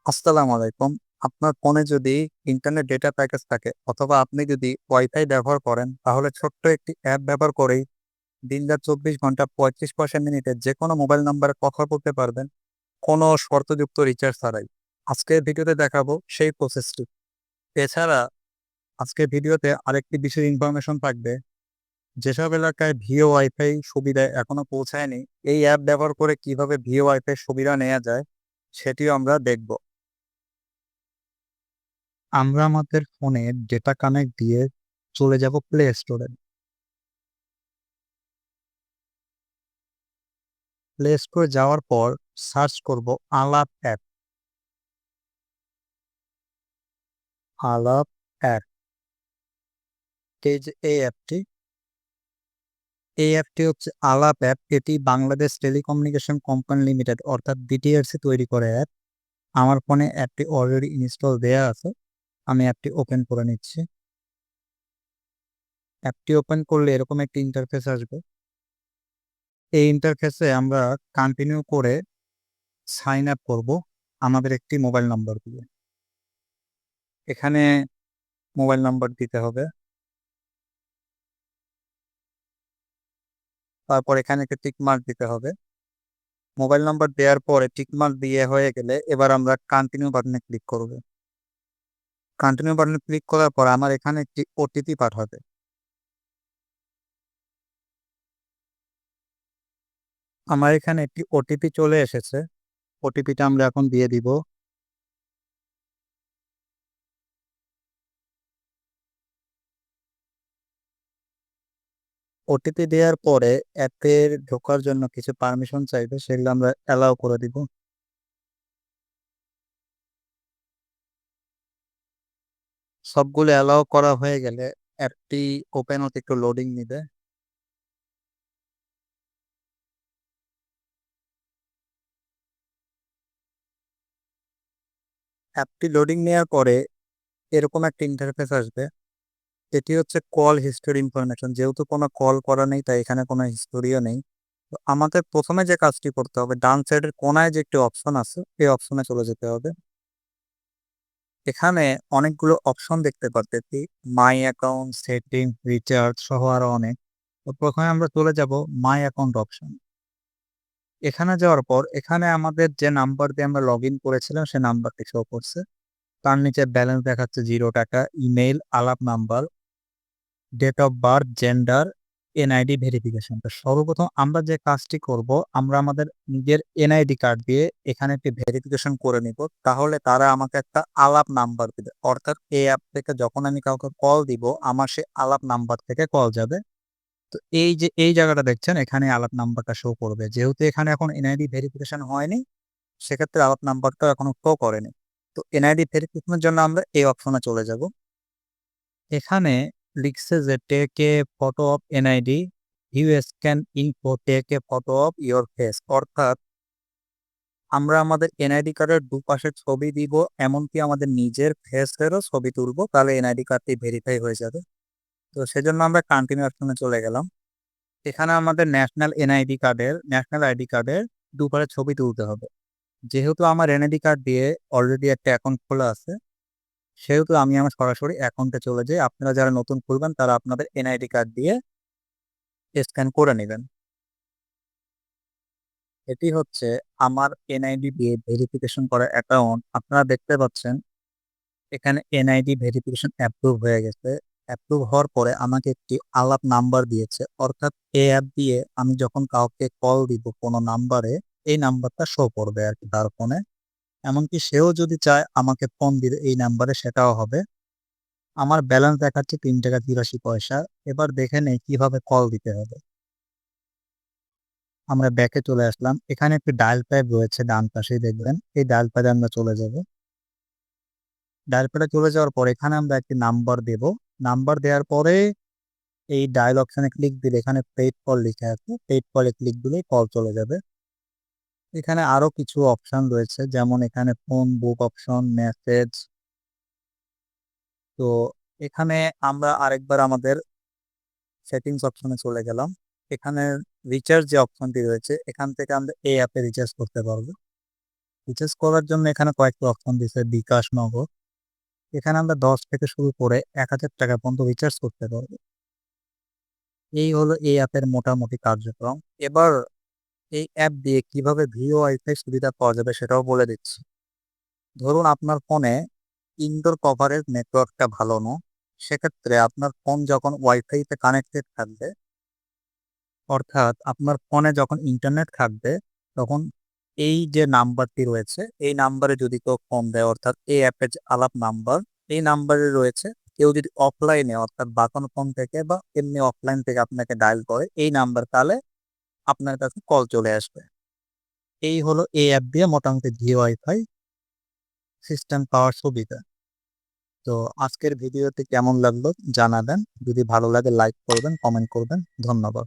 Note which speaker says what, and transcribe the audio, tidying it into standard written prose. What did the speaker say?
Speaker 1: আসসালামু আলাইকুম। আপনার ফোনে যদি ইন্টারনেট ডেটা প্যাকেজ থাকে অথবা আপনি যদি ওয়াইফাই ব্যবহার করেন, তাহলে ছোট্ট একটি অ্যাপ ব্যবহার করেই দিনরাত ২৪ ঘন্টা ৩৫ পয়সা মিনিটে যেকোনো মোবাইল নাম্বারে কথা বলতে পারবেন, কোনো শর্তযুক্ত রিচার্জ ছাড়াই। আজকের ভিডিওতে দেখাবো সেই প্রসেসটি। এছাড়া আজকের ভিডিওতে আরেকটি বিশেষ ইনফরমেশন থাকবে। যেসব এলাকায় ভিও ওয়াইফাই সুবিধা এখনো পৌঁছায়নি, এই অ্যাপ ব্যবহার করে কিভাবে ভিও ওয়াইফাই সুবিধা নেয়া যায়, সেটিও আমরা দেখব। আমরা আমাদের ফোনে ডেটা কানেক্ট দিয়ে চলে যাব প্লে স্টোরে। প্লে স্টোরে যাওয়ার পর সার্চ করব আলাপ অ্যাপ। আলাপ অ্যাপ। এই অ্যাপটি হচ্ছে আলাপ অ্যাপ। এটি বাংলাদেশ টেলিকমিউনিকেশন কোম্পানি লিমিটেড অর্থাৎ বিটিআরসি তৈরি করে অ্যাপ। আমার ফোনে অ্যাপটি অলরেডি ইনস্টল দেয়া আছে। আমি অ্যাপটি ওপেন করে নিচ্ছি। অ্যাপটি ওপেন করলে এরকম একটি ইন্টারফেস আসবে। এই ইন্টারফেসে আমরা কন্টিনিউ করে সাইন আপ করব আমাদের একটি মোবাইল নাম্বার দিয়ে। এখানে মোবাইল নাম্বার দিতে হবে। তারপর এখানে একটা টিক মার্ক দিতে হবে। মোবাইল নাম্বার দেওয়ার পরে টিক মার্ক দিয়ে হয়ে গেলে এবার আমরা কন্টিনিউ বাটনে ক্লিক করব। কন্টিনিউ বাটনে ক্লিক করার পর আমার এখানে একটি ওটিপি পাঠাবে। আমার এখানে একটি ওটিপি চলে এসেছে। ওটিপিটা আমরা এখন দিয়ে দিব। ওটিপি দেওয়ার পরে অ্যাপের ঢোকার জন্য কিছু পারমিশন চাইবে, সেগুলো আমরা অ্যালাউ করে দিব। সবগুলো অ্যালাউ করা হয়ে গেলে অ্যাপটি ওপেন হতে একটু লোডিং নিবে। অ্যাপটি লোডিং নেওয়ার পরে এরকম একটা ইন্টারফেস আসবে। এটি হচ্ছে কল হিস্টোরি ইনফরমেশন। যেহেতু কোনো কল করা নেই, তাই এখানে কোনো হিস্টোরিও নেই। তো আমাদের প্রথমে যে কাজটি করতে হবে, ডান সাইডের কোনায় যে একটি অপশন আছে, এই অপশনে চলে যেতে হবে। এখানে অনেকগুলো অপশন দেখতে পারতেছি। মাই অ্যাকাউন্ট, সেটিং, রিচার্জ সহ আরো অনেক। তো প্রথমে আমরা চলে যাব মাই অ্যাকাউন্ট অপশন। এখানে যাওয়ার পর এখানে আমাদের যে নাম্বার দিয়ে আমরা লগ ইন করেছিলাম সে নাম্বারটি শো করছে। তার নিচে ব্যালেন্স দেখাচ্ছে 0 টাকা, ইমেইল, আলাপ number, date of birth, gender, NID verification. তো সর্বপ্রথম আমরা যে কাজটি করব, আমরা আমাদের নিজের এনআইডি কার্ড দিয়ে এখানে একটি ভেরিফিকেশন করে নিব। তাহলে তারা আমাকে একটা আলাপ নাম্বার দিবে। অর্থাৎ এই অ্যাপ থেকে যখন আমি কাউকে কল দিব, আমার সে আলাপ নাম্বার থেকে কল যাবে। তো এই যে এই জায়গাটা দেখছেন, এখানে আলাপ নাম্বারটা শো করবে। যেহেতু এখানে এখন এনআইডি ভেরিফিকেশন হয়নি, সেক্ষেত্রে আলাপ নাম্বারটা এখনো শো করেনি। তো এনআইডি ভেরিফিকেশনের জন্য আমরা এই অপশনে চলে যাব। এখানে লিখছে যে take a photo of NID, view scan info, take a photo of your face. অর্থাৎ আমরা আমাদের এনআইডি কার্ডের দুপাশে ছবি দিব, এমনকি আমাদের নিজের ফেসেরও ছবি তুলবো, তাহলে এনআইডি কার্ডটি ভেরিফাই হয়ে যাবে। তো সেজন্য আমরা কন্টিনিউ অপশনে চলে গেলাম। এখানে আমাদের ন্যাশনাল আইডি কার্ডের দুপাশে ছবি তুলতে হবে। যেহেতু আমার এনআইডি কার্ড দিয়ে অলরেডি একটা অ্যাকাউন্ট খোলা আছে, সেহেতু আমি আমার সরাসরি অ্যাকাউন্টে চলে যাই। আপনারা যারা নতুন খুলবেন তারা আপনাদের এনআইডি কার্ড দিয়ে স্ক্যান করে নেবেন। এটি হচ্ছে আমার এনআইডি দিয়ে ভেরিফিকেশন করা অ্যাকাউন্ট। আপনারা দেখতে পাচ্ছেন এখানে এনআইডি ভেরিফিকেশন অ্যাপ্রুভ হয়ে গেছে। অ্যাপ্রুভ হওয়ার পরে আমাকে একটি আলাপ নাম্বার দিয়েছে। অর্থাৎ এই অ্যাপ দিয়ে আমি যখন কাউকে কল দিব কোনো নাম্বারে, এই নাম্বারটা শো করবে আর কি তার ফোনে। এমনকি সেও যদি চায় আমাকে ফোন দিবে এই নাম্বারে, সেটাও হবে। আমার ব্যালেন্স দেখাচ্ছে ৩ টাকা ৮৩ পয়সা। এবার দেখে নেই কিভাবে কল দিতে হবে। আমরা ব্যাকে চলে আসলাম। এখানে একটি ডায়াল প্যাড রয়েছে, ডান পাশেই দেখবেন। এই ডায়াল প্যাডে আমরা চলে যাব। ডায়াল প্যাডে চলে যাওয়ার পর এখানে আমরা একটি নাম্বার দেব। নাম্বার দেওয়ার পরে এই ডায়াল অপশনে ক্লিক দিলে এখানে পেইড কল লিখা আছে। পেইড কলে ক্লিক দিলেই কল চলে যাবে। এখানে আরো কিছু অপশন রয়েছে, যেমন এখানে ফোন বুক অপশন, মেসেজ। তো এখানে আমরা আরেকবার আমাদের সেটিংস অপশনে চলে গেলাম। এখানে রিচার্জ যে অপশনটি রয়েছে, এখান থেকে আমরা এই অ্যাপে রিচার্জ করতে পারবো। রিচার্জ করার জন্য এখানে কয়েকটা অপশন দিছে বিকাশ, নগদ। এখানে আমরা ১০ থেকে শুরু করে ৳১,০০০ পর্যন্ত রিচার্জ করতে পারবো। এই হলো এই অ্যাপের মোটামুটি কার্যক্রম। এবার এই অ্যাপ দিয়ে কিভাবে ভিওআইফাই সুবিধা পাওয়া যাবে সেটাও বলে দিচ্ছি। ধরুন আপনার ফোনে ইনডোর কভারেজ নেটওয়ার্কটা ভালো না। সেক্ষেত্রে আপনার ফোন যখন ওয়াইফাইতে কানেক্টেড থাকবে, অর্থাৎ আপনার ফোনে যখন ইন্টারনেট থাকবে, তখন এই যে নাম্বারটি রয়েছে, এই নাম্বারে যদি কেউ ফোন দেয়, অর্থাৎ এই অ্যাপের যে আলাপ নাম্বার, এই নাম্বারে রয়েছে। কেউ যদি অফলাইনে অর্থাৎ বাটন ফোন থেকে বা এমনি অফলাইন থেকে আপনাকে ডায়াল করে, এই নাম্বার তাহলে আপনার কাছে কল চলে আসবে। এই হলো এই অ্যাপ দিয়ে মোটামুটি ভিওআইফাই সিস্টেম পাওয়ার সুবিধা। তো আজকের ভিডিওটি কেমন লাগলো জানাবেন। যদি ভালো লাগে লাইক করবেন, কমেন্ট করবেন। ধন্যবাদ।